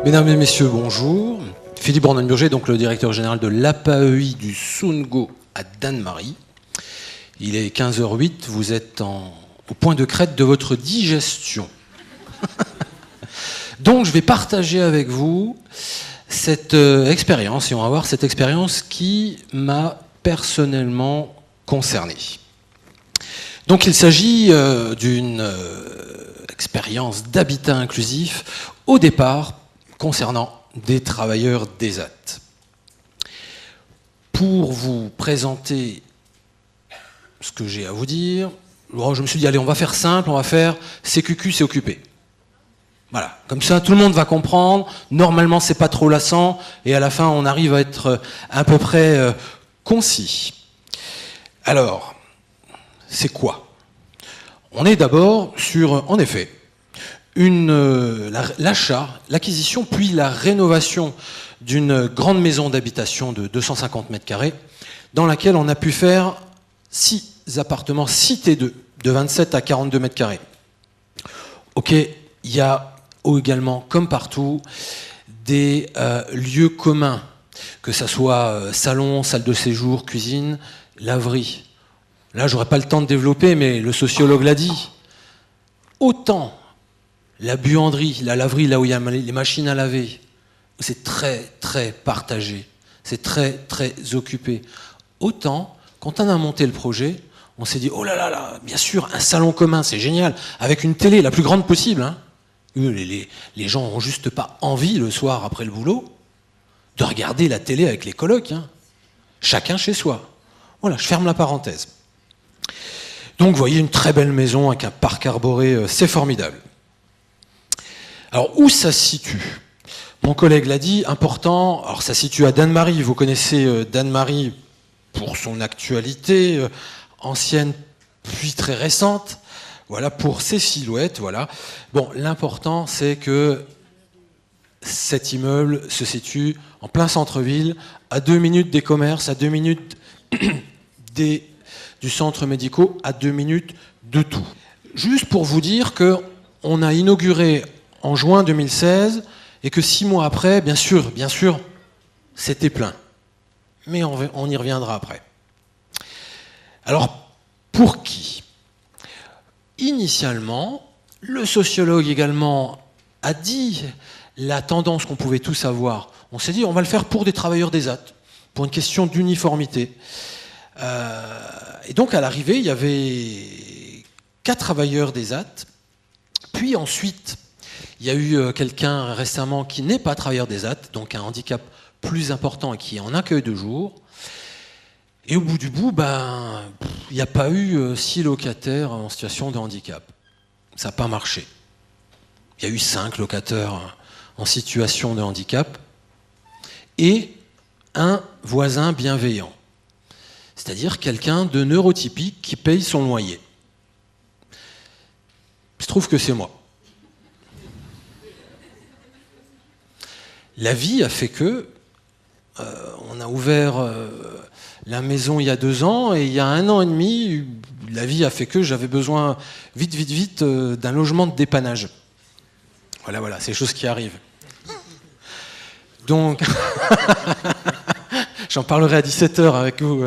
Mesdames et messieurs, bonjour. Philippe Brandon-Burger, donc le directeur général de l'APAEI du Sungo à Dannemarie. Il est 15h08, vous êtes au point de crête de votre digestion. Donc je vais partager avec vous cette expérience, et on va voir cette expérience qui m'a personnellement concerné. Donc il s'agit d'une expérience d'habitat inclusif, au départ, concernant des travailleurs d'ESAT. Pour vous présenter ce que j'ai à vous dire, je me suis dit, allez, on va faire simple, on va faire CQQ, c'est occupé. Voilà, comme ça tout le monde va comprendre, normalement c'est pas trop lassant, et à la fin on arrive à être à peu près concis. Alors, c'est quoi? On est d'abord sur, en effet, l'achat, l'acquisition, puis la rénovation d'une grande maison d'habitation de 250 mètres carrés, dans laquelle on a pu faire 6 appartements, 6 T2, de 27 à 42 mètres carrés. Ok, il y a également, comme partout, des lieux communs, que ça soit salon, salle de séjour, cuisine, laverie. Là, j'aurais pas le temps de développer, mais le sociologue l'a dit. Autant la buanderie, la laverie, là où il y a les machines à laver, c'est très, très partagé. C'est très, très occupé. Autant, quand on a monté le projet, on s'est dit, oh là là là, bien sûr, un salon commun, c'est génial, avec une télé la plus grande possible. Hein. Les gens n'ont juste pas envie, le soir, après le boulot, de regarder la télé avec les colocs. Hein. Chacun chez soi. Voilà, je ferme la parenthèse. Donc, vous voyez, une très belle maison avec un parc arboré, c'est formidable. Alors, où ça se situe? Mon collègue l'a dit, important, alors ça se situe à Dannemarie. Vous connaissez Dannemarie pour son actualité, ancienne puis très récente. Voilà, pour ses silhouettes, voilà. Bon, l'important, c'est que cet immeuble se situe en plein centre-ville, à 2 minutes des commerces, à 2 minutes du centre médical, à 2 minutes de tout. Juste pour vous dire qu'on a inauguré en juin 2016 et que 6 mois après, bien sûr, c'était plein. Mais on y reviendra après. Alors, pour qui? Initialement, le sociologue également a dit la tendance qu'on pouvait tous avoir. On s'est dit, on va le faire pour des travailleurs d'ESAT, pour une question d'uniformité. Et donc, à l'arrivée, il y avait 4 travailleurs d'ESAT. Puis ensuite, il y a eu quelqu'un récemment qui n'est pas travailleur d'ESAT, donc un handicap plus important et qui est en accueil de jour. Et au bout du bout, il n'y a pas eu 6 locataires en situation de handicap. Ça n'a pas marché. Il y a eu 5 locataires en situation de handicap et un voisin bienveillant. C'est-à-dire quelqu'un de neurotypique qui paye son loyer. Il se trouve que c'est moi. La vie a fait que on a ouvert la maison il y a 2 ans et il y a 1 an et demi, la vie a fait que j'avais besoin vite d'un logement de dépannage. Voilà, c'est des choses qui arrivent. Donc, j'en parlerai à 17h avec vous.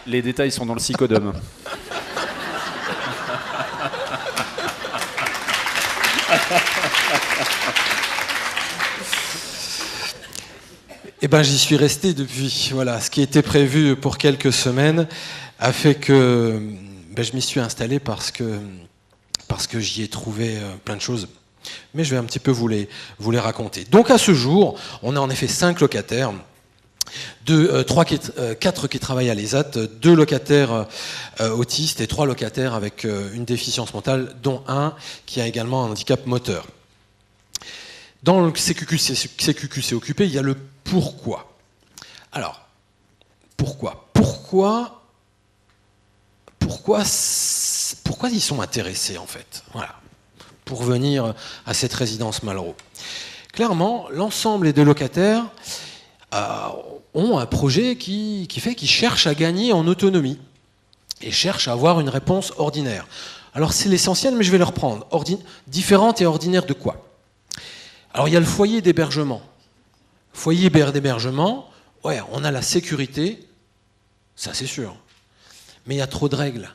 Les détails sont dans le psychodome. Eh ben, j'y suis resté depuis. Voilà, ce qui était prévu pour quelques semaines a fait que je m'y suis installé parce que j'y ai trouvé plein de choses. Mais je vais un petit peu vous les raconter. Donc à ce jour, on a en effet 5 locataires, 4 qui travaillent à l'ESAT, 2 locataires autistes et 3 locataires avec une déficience mentale, dont un qui a également un handicap moteur. Dans le CQQ c'est occupé, il y a le pourquoi. Alors, pourquoi ils sont intéressés en fait? Voilà. Pour venir à cette résidence Malraux. Clairement, l'ensemble des locataires ont un projet qui fait qu'ils cherchent à gagner en autonomie et cherchent à avoir une réponse ordinaire. Alors c'est l'essentiel, mais je vais le reprendre. Différente et ordinaire de quoi? Alors il y a le foyer d'hébergement. Foyer d'hébergement, ouais, on a la sécurité, ça c'est sûr. Mais il y a trop de règles.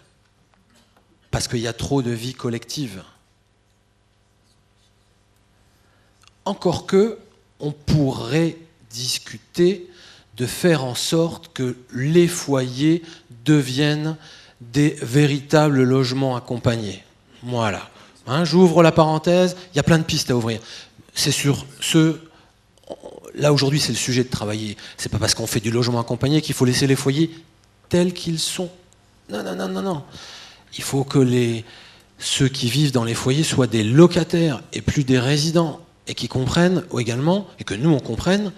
Parce qu'il y a trop de vie collective. Encore que, on pourrait discuter de faire en sorte que les foyers deviennent des véritables logements accompagnés. Voilà. Hein, j'ouvre la parenthèse, il y a plein de pistes à ouvrir. C'est sur ce... Là, aujourd'hui, c'est le sujet de travailler. C'est pas parce qu'on fait du logement accompagné qu'il faut laisser les foyers tels qu'ils sont. Non, non, non, non, non. Il faut que ceux qui vivent dans les foyers soient des locataires et plus des résidents, et qui comprennent également, et que nous on comprenne,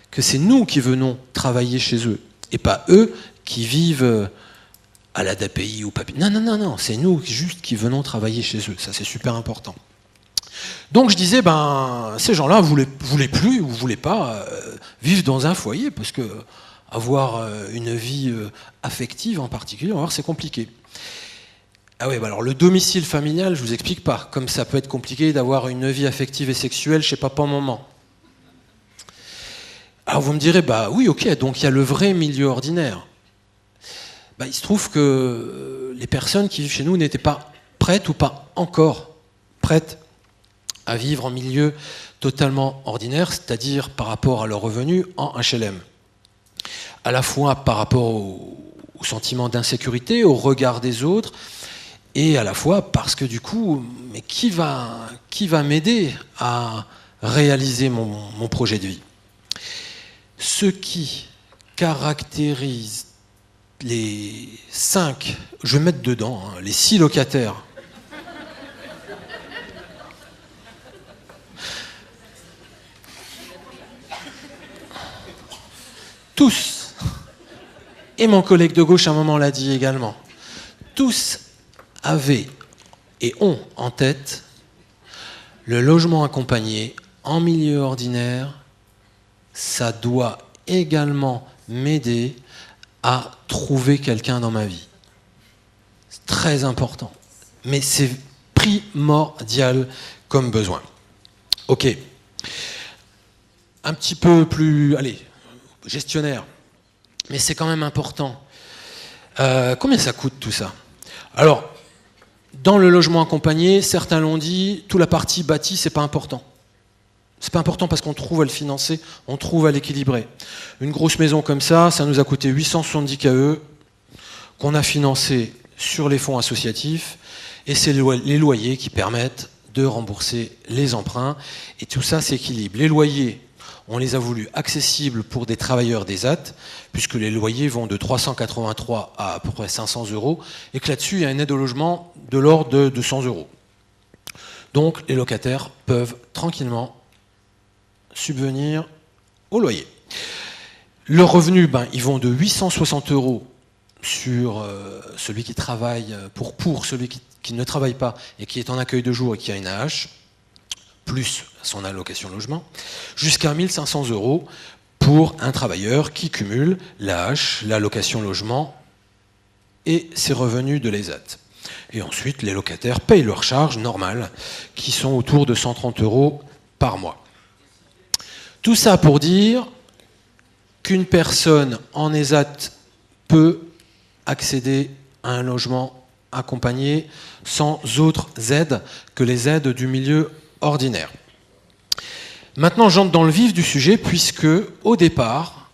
que c'est nous qui venons travailler chez eux, et pas eux qui vivent à la DAPI ou papier. Non, non, non, non, c'est nous juste qui venons travailler chez eux. Ça, c'est super important. Donc je disais, ces gens-là voulaient plus ou voulaient pas vivre dans un foyer, parce que avoir une vie affective en particulier, on va voir, c'est compliqué. Ah oui, alors le domicile familial, je vous explique pas, comme ça peut être compliqué d'avoir une vie affective et sexuelle chez papa-maman. Alors vous me direz, oui, ok, donc il y a le vrai milieu ordinaire. Il se trouve que les personnes qui vivent chez nous n'étaient pas prêtes ou pas encore prêtes à vivre en milieu totalement ordinaire, c'est-à-dire par rapport à leurs revenus en HLM. À la fois par rapport au sentiment d'insécurité, au regard des autres, et à la fois parce que du coup, mais qui va m'aider à réaliser mon projet de vie? Ce qui caractérise les 5, je vais mettre dedans, les 6 locataires tous, et mon collègue de gauche à un moment l'a dit également, tous avaient et ont en tête le logement accompagné en milieu ordinaire. Ça doit également m'aider à trouver quelqu'un dans ma vie. C'est très important, mais c'est primordial comme besoin. Ok. Un petit peu plus, allez, gestionnaire, mais c'est quand même important. Combien ça coûte tout ça? Alors, dans le logement accompagné, certains l'ont dit, toute la partie bâtie, c'est pas important. C'est pas important parce qu'on trouve à le financer, on trouve à l'équilibrer. Une grosse maison comme ça nous a coûté 870 KE, qu'on a financé sur les fonds associatifs, et c'est les loyers qui permettent de rembourser les emprunts, et tout ça s'équilibre. Les loyers, on les a voulu accessibles pour des travailleurs des ZAT, puisque les loyers vont de 383 à peu près 500 €, et que là-dessus, il y a une aide au logement de l'ordre de 200 €. Donc, les locataires peuvent tranquillement subvenir au loyer. Leurs revenus, ils vont de 860 € sur celui qui travaille, pour celui qui ne travaille pas et qui est en accueil de jour et qui a une AH, plus son allocation logement, jusqu'à 1 500 € pour un travailleur qui cumule l'AH, l'allocation logement et ses revenus de l'ESAT. Et ensuite, les locataires payent leurs charges normales, qui sont autour de 130 € par mois. Tout ça pour dire qu'une personne en ESAT peut accéder à un logement accompagné sans autres aides que les aides du milieu ordinaire. Maintenant, j'entre dans le vif du sujet, puisque au départ,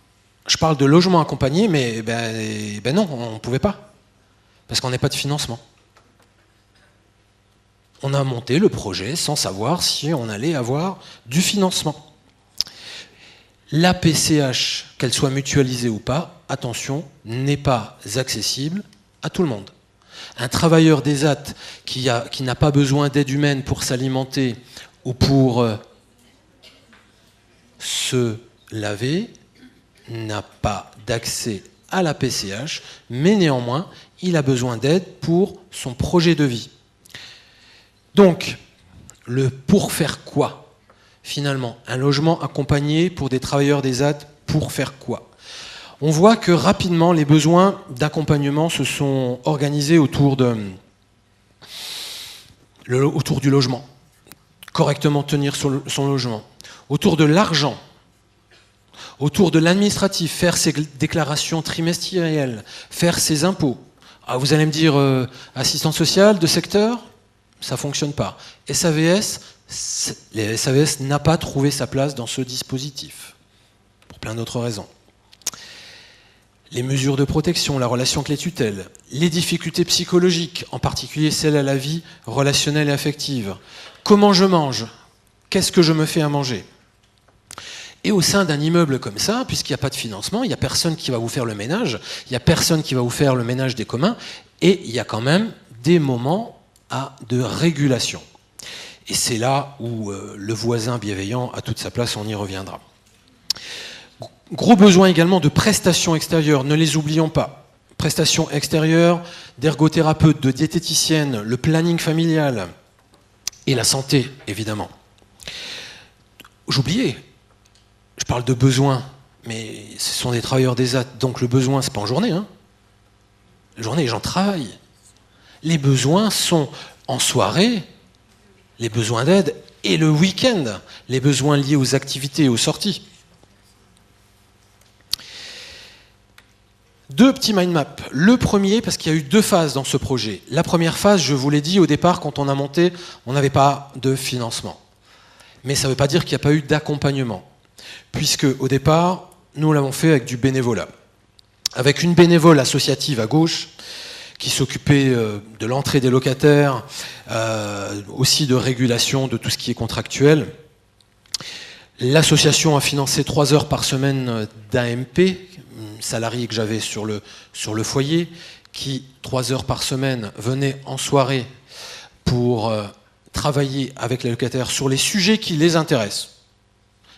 je parle de logement accompagné, mais non, on ne pouvait pas, parce qu'on n'a pas de financement. On a monté le projet sans savoir si on allait avoir du financement. La PCH, qu'elle soit mutualisée ou pas, attention, n'est pas accessible à tout le monde. Un travailleur d'ESAT qui n'a pas besoin d'aide humaine pour s'alimenter ou pour se laver n'a pas d'accès à la PCH, mais néanmoins, il a besoin d'aide pour son projet de vie. Donc, pour faire quoi? Finalement, un logement accompagné pour des travailleurs d'ESAT, pour faire quoi? On voit que rapidement, les besoins d'accompagnement se sont organisés autour du logement. Correctement tenir son logement. autour de l'argent, autour de l'administratif, faire ses déclarations trimestrielles, faire ses impôts. Ah, vous allez me dire, assistante sociale de secteur, ça ne fonctionne pas. SAVS, les SAVS n'a pas trouvé sa place dans ce dispositif, pour plein d'autres raisons. Les mesures de protection, la relation avec les tutelles, les difficultés psychologiques, en particulier celles à la vie relationnelle et affective. Comment je mange? Qu'est-ce que je me fais à manger? Et au sein d'un immeuble comme ça, puisqu'il n'y a pas de financement, il n'y a personne qui va vous faire le ménage, il n'y a personne qui va vous faire le ménage des communs, et il y a quand même des moments de régulation. Et c'est là où le voisin bienveillant a toute sa place, on y reviendra. Gros besoin également de prestations extérieures, ne les oublions pas. Prestations extérieures, d'ergothérapeutes, de diététiciennes, le planning familial et la santé, évidemment. J'oubliais, je parle de besoins, mais ce sont des travailleurs des AT, donc le besoin, c'est pas en journée. Hein. La journée, les gens travaillent. Les besoins sont en soirée, les besoins d'aide, et le week-end, les besoins liés aux activités et aux sorties. Deux petits mind maps. Le premier, parce qu'il y a eu deux phases dans ce projet. La première phase, je vous l'ai dit au départ, quand on a monté, on n'avait pas de financement. Mais ça ne veut pas dire qu'il n'y a pas eu d'accompagnement. Puisque au départ, nous l'avons fait avec du bénévolat. Avec une bénévole associative à gauche, qui s'occupait de l'entrée des locataires, aussi de régulation de tout ce qui est contractuel. L'association a financé 3 heures par semaine d'AMP, salarié que j'avais sur le foyer, qui 3 heures par semaine venait en soirée pour travailler avec les locataires sur les sujets qui les intéressent.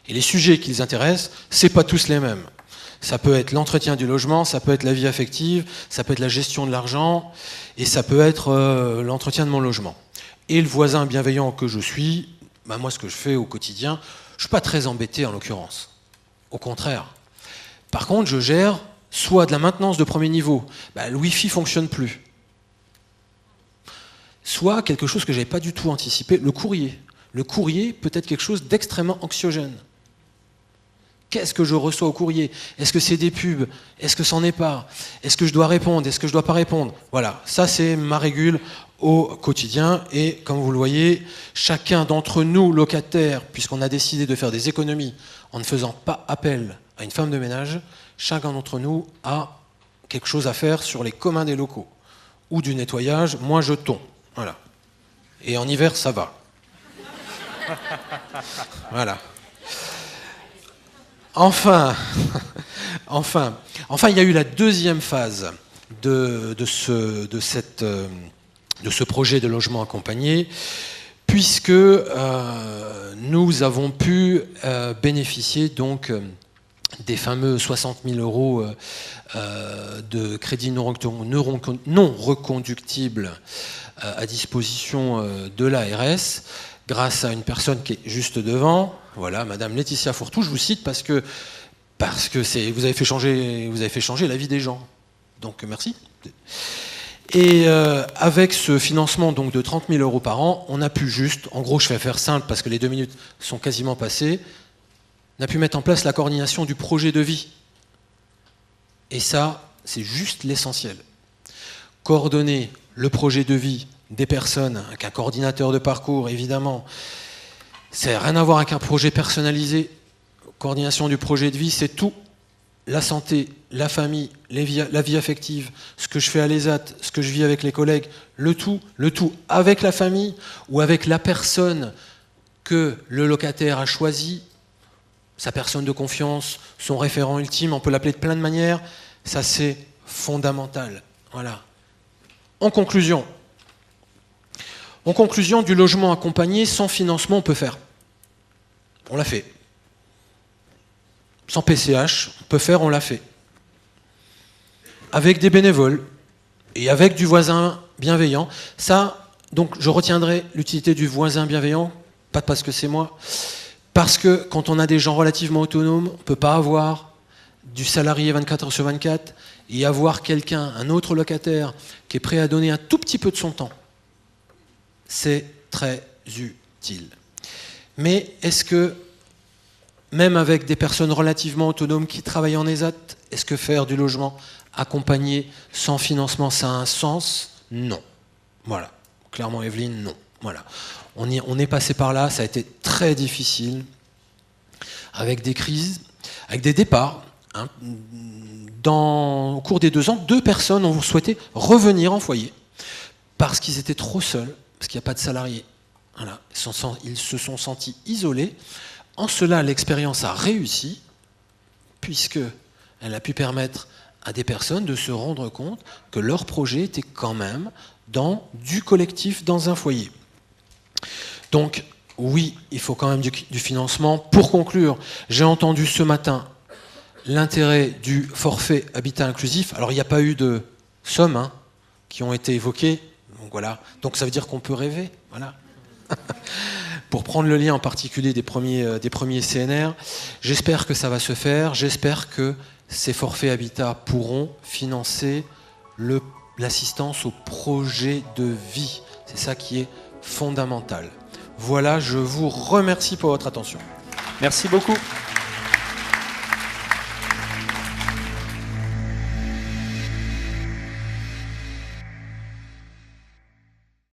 Et les sujets qui les intéressent, c'est pas tous les mêmes. Ça peut être l'entretien du logement, ça peut être la vie affective, ça peut être la gestion de l'argent, et ça peut être l'entretien de mon logement. Et le voisin bienveillant que je suis, bah moi ce que je fais au quotidien, je ne suis pas très embêté en l'occurrence. Au contraire. Par contre, je gère soit de la maintenance de premier niveau, bah, le Wi-Fi ne fonctionne plus. Soit quelque chose que je n'avais pas du tout anticipé, le courrier. Le courrier peut être quelque chose d'extrêmement anxiogène. Qu'est-ce que je reçois au courrier? Est-ce que c'est des pubs? Est-ce que c'en est pas? Est-ce que je dois répondre? Est-ce que je ne dois pas répondre? Voilà, ça c'est ma régule au quotidien. Et comme vous le voyez, chacun d'entre nous, locataires, puisqu'on a décidé de faire des économies en ne faisant pas appel à une femme de ménage, chacun d'entre nous a quelque chose à faire sur les communs des locaux. Ou du nettoyage, moins jeton. Voilà. Et en hiver, ça va. Voilà. Enfin, il y a eu la deuxième phase de ce projet de logement accompagné, puisque nous avons pu bénéficier donc des fameux 60 000 euros de crédit non reconductible à disposition de l'ARS, grâce à une personne qui est juste devant, voilà, Madame Laetitia Fourtou, je vous cite parce que vous avez fait changer la vie des gens. Donc merci. Et avec ce financement donc de 30 000 euros par an, on a pu juste, en gros je vais faire simple parce que les 2 minutes sont quasiment passées, on a pu mettre en place la coordination du projet de vie. Et ça, c'est juste l'essentiel. Coordonner le projet de vie des personnes, avec un coordinateur de parcours, évidemment. Ça n'a rien à voir avec un projet personnalisé. Coordination du projet de vie, c'est tout. La santé, la famille, la vie affective, ce que je fais à l'ESAT, ce que je vis avec les collègues, le tout avec la famille ou avec la personne que le locataire a choisi, sa personne de confiance, son référent ultime, on peut l'appeler de plein de manières. Ça, c'est fondamental. Voilà. En conclusion, du logement accompagné, sans financement, on peut faire. On l'a fait. Sans PCH, on peut faire, on l'a fait. Avec des bénévoles et avec du voisin bienveillant. Ça, donc, je retiendrai l'utilité du voisin bienveillant, pas parce que c'est moi, parce que quand on a des gens relativement autonomes, on ne peut pas avoir du salarié 24 heures sur 24 et avoir quelqu'un, un autre locataire, qui est prêt à donner un tout petit peu de son temps. C'est très utile. Mais est-ce que même avec des personnes relativement autonomes qui travaillent en ESAT, est-ce que faire du logement accompagné sans financement, ça a un sens? Non. Voilà. Clairement, Evelyne, non. Voilà. On est passé par là, ça a été très difficile, avec des crises, avec des départs. Hein. Au cours des 2 ans, 2 personnes ont souhaité revenir en foyer parce qu'ils étaient trop seuls, parce qu'il n'y a pas de salariés. Voilà. Ils se sont sentis isolés. En cela, l'expérience a réussi, puisqu'elle a pu permettre à des personnes de se rendre compte que leur projet était quand même dans du collectif, dans un foyer. Donc, oui, il faut quand même du financement. Pour conclure, j'ai entendu ce matin l'intérêt du forfait habitat inclusif. Alors, il n'y a pas eu de sommes qui ont été évoquées. Donc, voilà. Donc, ça veut dire qu'on peut rêver. Voilà. Pour prendre le lien en particulier des premiers CNR, j'espère que ça va se faire. J'espère que ces forfaits habitat pourront financer l'assistance au projet de vie. C'est ça qui est fondamental. Voilà, je vous remercie pour votre attention. Merci beaucoup.